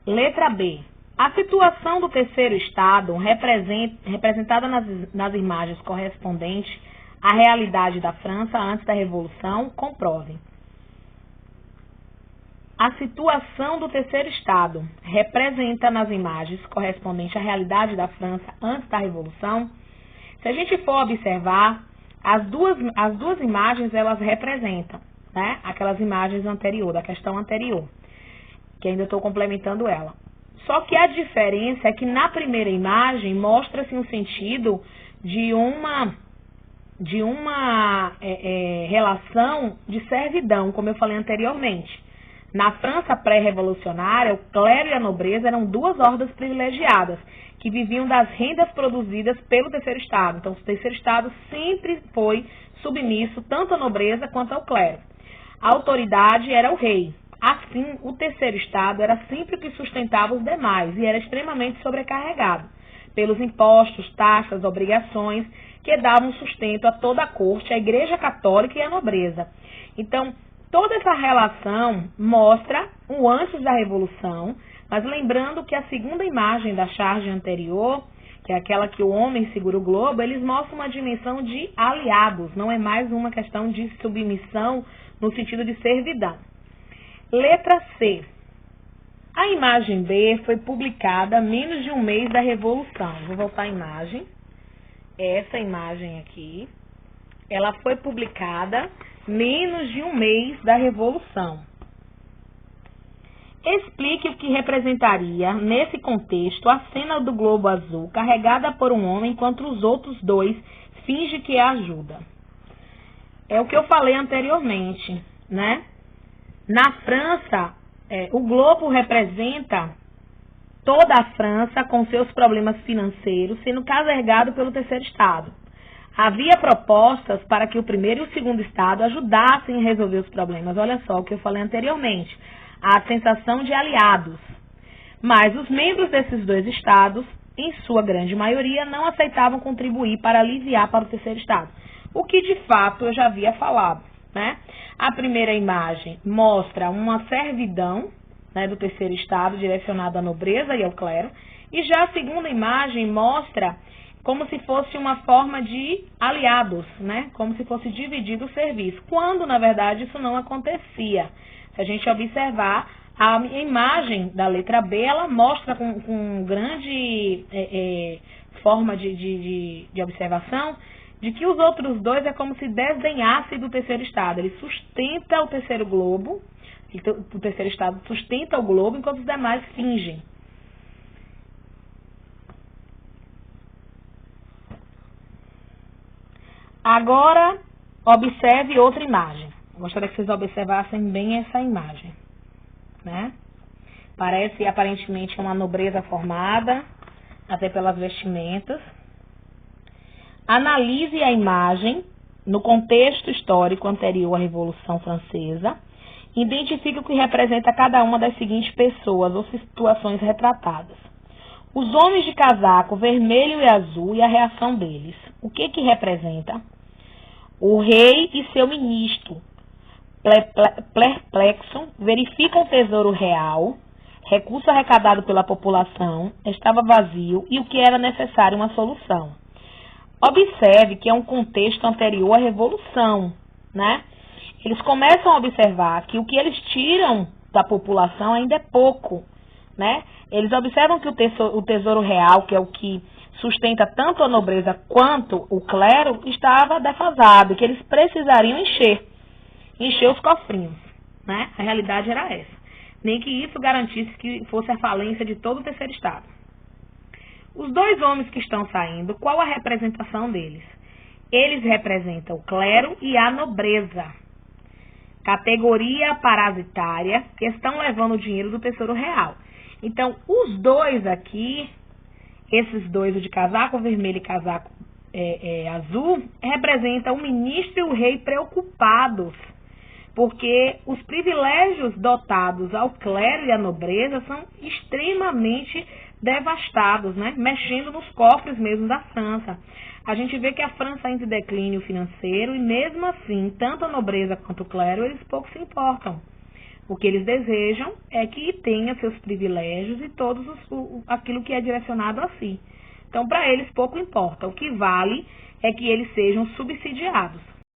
Letra B. A situação do terceiro estado, representada nas imagens correspondentes à realidade da França antes da Revolução, comprovem. A situação do terceiro estado representa nas imagens correspondentes à realidade da França antes da Revolução. Se a gente for observar, as duas imagens, elas representam, né, aquelas imagens anteriores, da questão anterior, que ainda estou complementando ela. Só que a diferença é que na primeira imagem mostra-se um sentido de uma relação de servidão, como eu falei anteriormente. Na França pré-revolucionária, o clero e a nobreza eram duas hordas privilegiadas, que viviam das rendas produzidas pelo terceiro estado. Então, o terceiro estado sempre foi submisso tanto à nobreza quanto ao clero. A autoridade era o rei. Assim, o terceiro estado era sempre o que sustentava os demais e era extremamente sobrecarregado pelos impostos, taxas, obrigações que davam sustento a toda a corte, a Igreja Católica e a nobreza. Então, toda essa relação mostra o antes da Revolução, mas lembrando que a segunda imagem da charge anterior, que é aquela que o homem segura o globo, eles mostram uma dimensão de aliados, não é mais uma questão de submissão no sentido de servidão. Letra C. A imagem B foi publicada há menos de um mês da Revolução. Vou voltar à imagem. Essa imagem aqui, ela foi publicada menos de um mês da Revolução. Explique o que representaria, nesse contexto, a cena do globo azul carregada por um homem enquanto os outros dois fingem que a ajuda. É o que eu falei anteriormente, né? Na França, o globo representa toda a França com seus problemas financeiros sendo carregado pelo terceiro estado. Havia propostas para que o primeiro e o segundo estado ajudassem a resolver os problemas. Olha só o que eu falei anteriormente, a sensação de aliados. Mas os membros desses dois estados, em sua grande maioria, não aceitavam contribuir para aliviar para o terceiro estado. O que de fato eu já havia falado, né? A primeira imagem mostra uma servidão, né, do terceiro estado direcionada à nobreza e ao clero, e já a segunda imagem mostra como se fosse uma forma de aliados, né, como se fosse dividido o serviço, quando na verdade isso não acontecia. Se a gente observar, a imagem da letra B, ela mostra com grande forma de observação, de que os outros dois é como se desdenhasse do terceiro estado. Ele sustenta o terceiro globo, o terceiro estado sustenta o globo, enquanto os demais fingem. Agora, observe outra imagem. Gostaria que vocês observassem bem essa imagem, né? Parece aparentemente uma nobreza formada, até pelas vestimentas. Analise a imagem no contexto histórico anterior à Revolução Francesa. Identifique o que representa cada uma das seguintes pessoas ou situações retratadas. Os homens de casaco vermelho e azul e a reação deles. O que representa? O rei e seu ministro, perplexo, verificam o tesouro real, recurso arrecadado pela população, estava vazio e o que era necessário uma solução. Observe que é um contexto anterior à Revolução, né? Eles começam a observar que o que eles tiram da população ainda é pouco, né? Eles observam que o tesouro real, que é o que sustenta tanto a nobreza quanto o clero, estava defasado, que eles precisariam encher os cofrinhos, né? A realidade era essa. Nem que isso garantisse que fosse a falência de todo o terceiro estado. Os dois homens que estão saindo, qual a representação deles? Eles representam o clero e a nobreza, categoria parasitária, que estão levando o dinheiro do tesouro real. Então, os dois aqui, esses dois, o de casaco vermelho e casaco azul, representam o ministro e o rei preocupados, porque os privilégios dotados ao clero e à nobreza são extremamente devastados, né? Mexendo nos cofres mesmo da França. A gente vê que a França entra em declínio financeiro e mesmo assim, tanto a nobreza quanto o clero, eles pouco se importam. O que eles desejam é que tenha seus privilégios e aquilo que é direcionado a si. Então, para eles, pouco importa. O que vale é que eles sejam subsidiados.